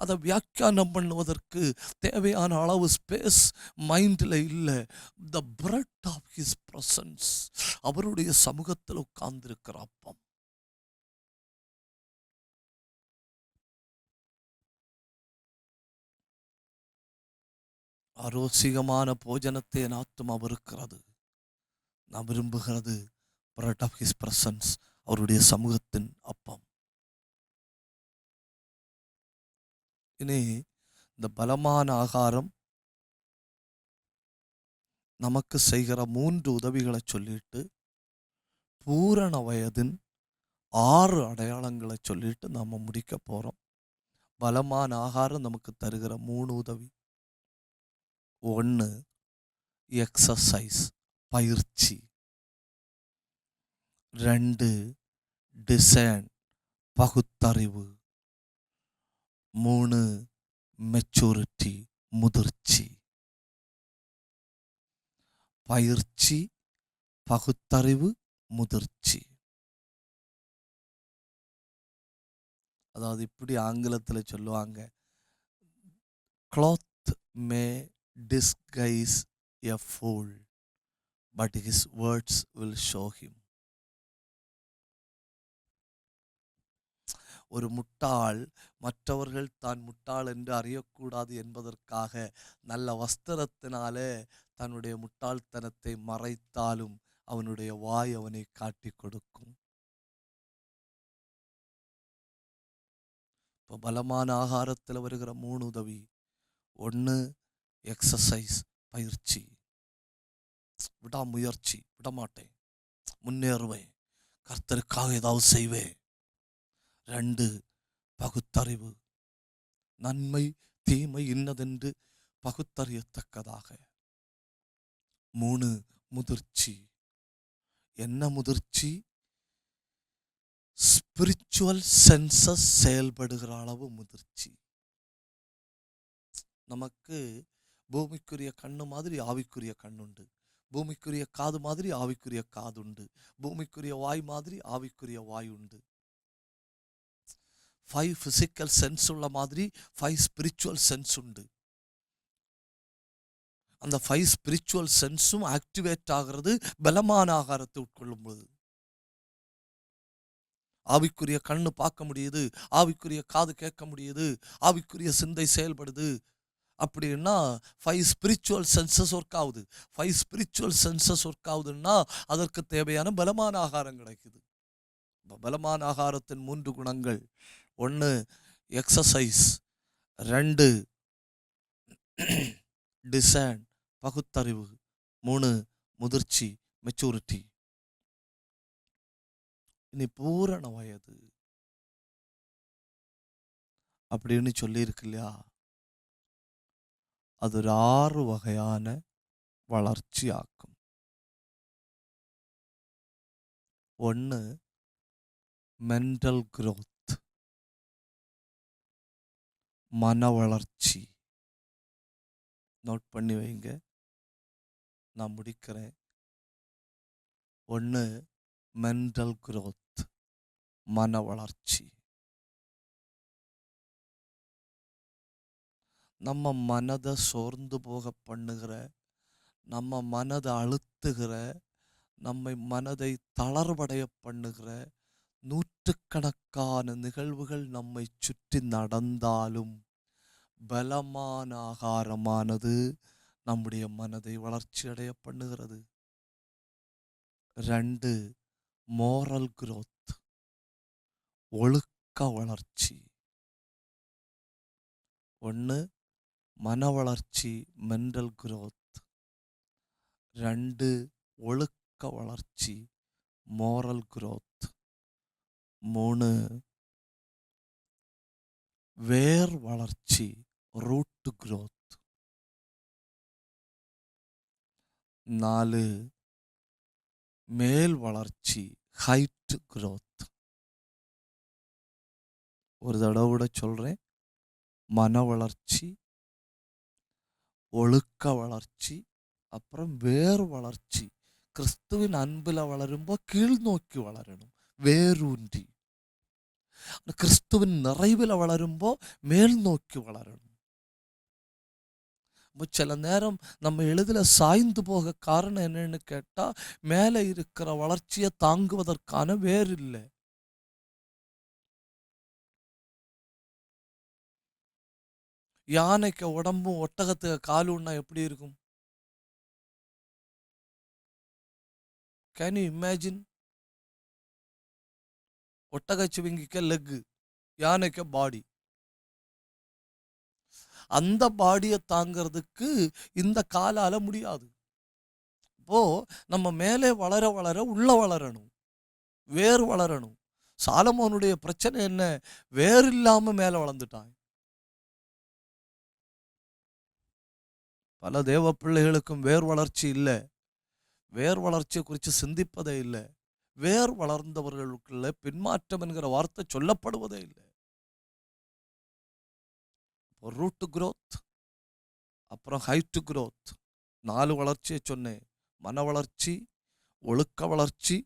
Speaker 1: அதை வியாக்கியானம் பண்ணுவதற்கு தேவையான அளவு ஸ்பேஸ் மைண்டில் இல்லை. The bread of his presence, அவருடைய சமூகத்தில் உட்கார்ந்திருக்கிற அப்பம். அரோசிகமான போஜனத்தை என் ஆத்துமா இருக்கிறது. நான் விரும்புகிறது பிரெட் ஆஃப் ஹிஸ் பிரசன்ஸ், அவருடைய சமூகத்தின் அப்பம். இனி இந்த பலமான ஆகாரம் நமக்கு செய்கிற 3 உதவிகளை சொல்லிட்டு பூரண வயதின் 6 அடையாளங்களை சொல்லிட்டு நாம் முடிக்க போறோம். பலமான ஆகாரம் நமக்கு தருகிற 3 உதவி. 1, எக்ஸசைஸ், பயிற்சி. 2, டிசைன், பகுத்தறிவு. 3, மெச்சூரிட்டி, முதிர்ச்சி. பயிற்சி, பகுத்தறிவு, முதிர்ச்சி. அதாவது இப்படி ஆங்கிலத்தில் சொல்லுவாங்க, cloth may disguise a fool, but his words will show him. ஒரு முட்டாள் மற்றவர்கள் தான் முட்டாள் என்று அறியக்கூடாது என்பதற்காக நல்ல வஸ்திரத்தினாலே தன்னுடைய முட்டாள்தனத்தை மறைத்தாலும் அவனுடைய வாய் அவனை காட்டி கொடுக்கும். இப்போ பலமான ஆகாரத்தில் வருகிற 3 உதவி. 1, எக்ஸசைஸ், பயிற்சி. விடாமுயற்சி, விடமாட்டேன், முன்னேறுவேன், கர்த்தருக்காக ஏதாவது செய்வேன். 2, பகுத்தறிவு, நன்மை தீமை இன்னதென்று பகுத்தறியத்தக்கதாக. 3, முதிர்ச்சி. என்ன முதிர்ச்சி? ஸ்பிரிச்சுவல் சென்சஸ் செயல்படுகிற அளவு முதிர்ச்சி. நமக்கு பூமிக்குரிய கண்ணு மாதிரி ஆவிக்குரிய கண்ணுண்டு, பூமிக்குரிய காது மாதிரி ஆவிக்குரிய காதுண்டு, பூமிக்குரிய வாய் மாதிரி ஆவிக்குரிய வாய் உண்டு. 5 பிசிக்கல் சென்ஸ் உள்ள மாதிரி 5 ஸ்பிரிச்சுவல் சென்ஸ் உண்டு. அந்த 5 ஸ்பிரிச்சுவல் சென்ஸும் ஆக்டிவேட் ஆகிறது பலமான ஆகாரத்தை உட்கொள்ளும் போது. ஆவிக்குரிய கண்ணு பார்க்க முடியுது, ஆவிக்குரிய காது கேட்க முடியுது, ஆவிக்குரிய சிந்தை செயல்படுது. அப்படின்னா 5 ஸ்பிரிச்சுவல் சென்சஸ் ஒர்க் ஆகுது. 5 ஸ்பிரிச்சுவல் சென்சஸ் ஒர்க் ஆகுதுன்னா அதற்கு தேவையான பலமான ஆகாரம் கிடைக்குது. பலமான ஆகாரத்தின் 3 குணங்கள். 1, எக்ஸசைஸ். 2, டிசைன், பகுத்தறிவு. 3, முதிர்ச்சி, மெச்சூரிட்டி. இனி பூரண வயது அப்படின்னு சொல்லியிருக்கு இல்லையா? அது ஒரு 6 வகையான வளர்ச்சி ஆக்கும். 1, மென்டல் growth, மன வளர்ச்சி. நோட் பண்ணி வைங்க, நான் முடிக்கிறேன். 1, மென்டல் growth, மன வளர்ச்சி. நம்ம மனதை சோர்ந்து போக பண்ணுகிற, நம்ம மனதை அழுத்துகிற, நம்மை மனதை தளர்வடைய பண்ணுகிற நூற்றுக்கணக்கான நிகழ்வுகள் நம்மை சுற்றி நடந்தாலும் பலமான ஆகாரமானது நம்முடைய மனதை வளர்ச்சி அடைய பண்ணுகிறது. 2 மோரல் growth, ஒழுக்க வளர்ச்சி. 1 மன வளர்ச்சி மென்டல் growth, 2 ஒழுக்க வளர்ச்சி மோரல் growth, 3 வேர் வளர்ச்சி ரூட் growth, 4 மேல் வளர்ச்சி ஹைட் growth. ஒரு தடவை கூட சொல்றேன், மன வளர்ச்சி, ஒழுக்க வளர்ச்சி, அப்புறம் வேர் வளர்ச்சி. கிறிஸ்துவின் அன்பில் வளரும்போ கீழ் நோக்கி வளரணும், வேரூன்றி. கிறிஸ்துவின் நிறைவில் வளரும்போ மேல் நோக்கி வளரணும். சில நேரம் நம்ம எளிதில் சாய்ந்து போக காரணம் என்னன்னு கேட்டா, மேலே இருக்கிற வளர்ச்சியை தாங்குவதற்கான வேர் இல்லை. யானைக்கு உடம்பும் ஒட்டகத்துக்கு காலுன்னா எப்படி இருக்கும்? Can you imagine? ஒட்டகச்சிவிங்கிக்க லெக்கு, யானைக்கு பாடி. அந்த பாடியை தாங்கிறதுக்கு இந்த காலால முடியாது. இப்போ நம்ம மேலே வளர வளர உள்ள வளரணும், வேர் வளரணும். சாலமோனுடைய பிரச்சனை என்ன? வேர் இல்லாம மேல வளர்ந்துட்டான். பல தேவ பிள்ளைகளுக்கும் வேர் வளர்ச்சி இல்லை, வேர் வளர்ச்சியை குறித்து சிந்திப்பதே இல்லை. வேர் வளர்ந்தவர்களுக்குள்ள பின்மாற்றம் என்கிற வார்த்தை சொல்லப்படுவதே இல்லை. ரூட் growth, அப்புறம் ஹைட் growth. 4 வளர்ச்சியை சொன்னேன். மன வளர்ச்சி, ஒழுக்க வளர்ச்சி,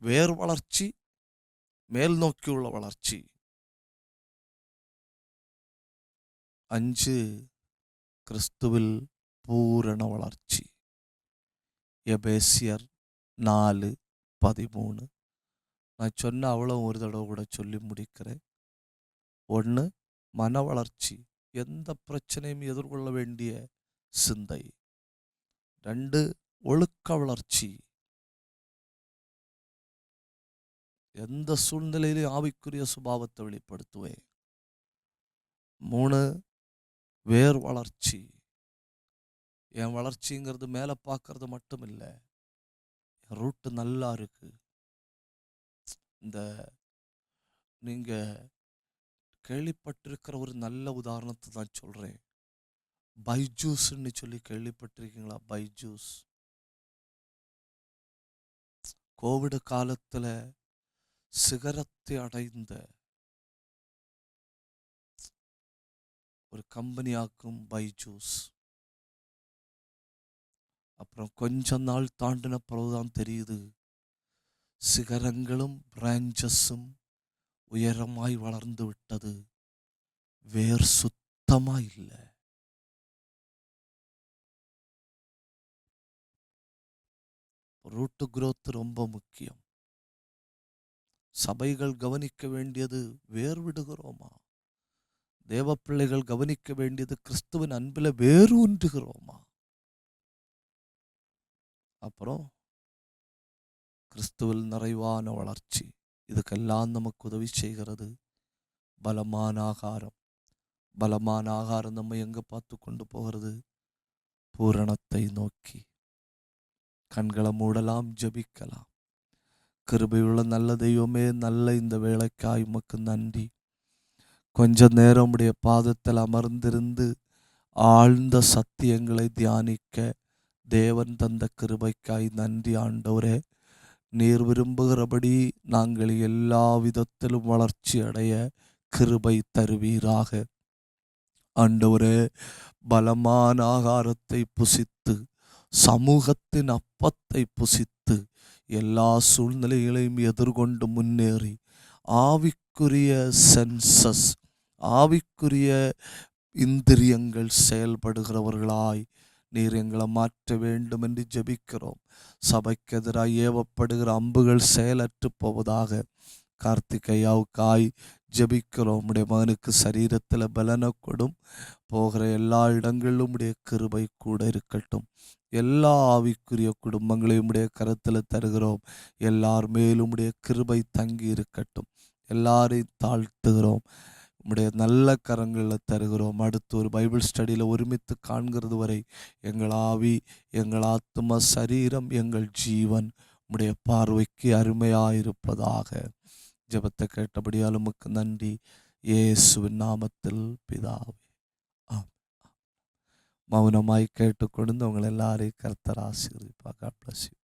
Speaker 1: வேர் வளர்ச்சி, மேல் நோக்கியுள்ள வளர்ச்சி. 5 கிறிஸ்துவில் பூரண வளர்ச்சி. எபேசியர் 4:13. நான் சொன்ன அவ்வளோ ஒரு தடவை கூட சொல்லி முடிக்கிறேன். 1 மன வளர்ச்சி, எந்த பிரச்சனையும் எதிர்கொள்ள வேண்டிய சிந்தை. 2 ஒழுக்க வளர்ச்சி, எந்த சூழ்நிலையிலும் ஆவிக்குரிய சுபாவத்தை வெளிப்படுத்துவேன். 3 வேர் வளர்ச்சி. என் வளர்ச்சிங்கிறது மேலே பார்க்கறது மட்டும் இல்லை, என் ரூட்டு நல்லா இருக்கு. இந்த நீங்க கேள்விப்பட்டிருக்கிற ஒரு நல்ல உதாரணத்தை தான் சொல்றேன். பைஜூஸ்ன்னு சொல்லி கேள்விப்பட்டிருக்கீங்களா? பைஜூஸ் கோவிட் காலத்துல சிகரத்தை அடைந்த ஒரு கம்பெனியாக்கும் பைஜூஸ். அப்புறம் கொஞ்ச நாள் தாண்டின பிறகுதான் தெரியுது, சிகரங்களும் பிரான்ச்சஸும் உயரமாய் வளர்ந்து விட்டது, வேர் சுத்தமா இல்லை. ரூட் growth ரொம்ப முக்கியம். சபைகள் கவனிக்க வேண்டியது வேர் விடுகிறோமா? தேவ பிள்ளைகள் கவனிக்க வேண்டியது கிறிஸ்துவின் அன்பில் வேறு ஊன்றுகிறோமா? அப்புறம் கிறிஸ்துவில் நிறைவான வளர்ச்சி. இதுக்கெல்லாம் நமக்கு உதவி செய்கிறது பலமான ஆகாரம். பலமான ஆகாரம் நம்ம எங்க பார்த்து கொண்டு போகிறது? பூரணத்தை நோக்கி. கண்களை மூடலாம், ஜெபிக்கலாம். கிருபையுள்ள நல்ல தெய்வமே, நல்ல இந்த வேளைக்காய் உமக்கு நன்றி. கொஞ்ச நேரம் உடைய பாதத்தில் அமர்ந்திருந்து ஆழ்ந்த சத்தியங்களை தியானிக்க தேவன் தந்த கிருபைக்காய் நன்றி ஆண்டவரே. நீர் விரும்புகிறபடி நாங்கள் எல்லா விதத்திலும் வளர்ச்சி அடைய கிருபை தருவீராக. ஆண்டவரே, பலமான ஆகாரத்தை புசித்து, சமூகத்தின் அப்பத்தை புசித்து, எல்லா சூழ்நிலைகளையும் எதிர்கொண்டு முன்னேறி ஆவிக்குரிய சென்சஸ், ஆவிக்குரிய இந்திரியங்கள் செயல்படுகிறவர்களாய் நீர் எங்களை மாற்ற வேண்டும் என்று ஜெபிக்கிறோம். சபைக்கு எதிராக ஏவப்படுகிற அம்புகள் செயலற்று போவதாக. கார்த்திகையாவுக்காய் ஜெபிக்கிறோம். உம்முடைய மகனுக்கு சரீரத்தில் பலனை கொடும். போகிற எல்லா இடங்களிலும் உடைய கிருபை கூட இருக்கட்டும். எல்லா ஆவிக்குரிய குடும்பங்களையும் உடைய கரத்தில் தருகிறோம். எல்லார் மேலும் உடைய கிருபை தங்கி இருக்கட்டும். எல்லாரையும் தாழ்த்துகிறோம். உம்முடைய நல்ல கரங்களில் தருகிறோம். அடுத்து ஒரு பைபிள் ஸ்டடியில் ஒருமித்து காண்கிறது வரை எங்கள் ஆவி, எங்கள் ஆத்தும, சரீரம், எங்கள் ஜீவன் உம்முடைய பார்வைக்கு அருமையாயிருப்பதாக. ஜெபத்தை கேட்டபடியால் உமக்கு நன்றி. இயேசுவின் நாமத்தில் பிதாவே. ஆமென். மௌனமாய் கேட்டுக்கொண்டு உங்கள் எல்லாரையும் கர்த்தர் ஆசீர்வதிப்பார். God bless you.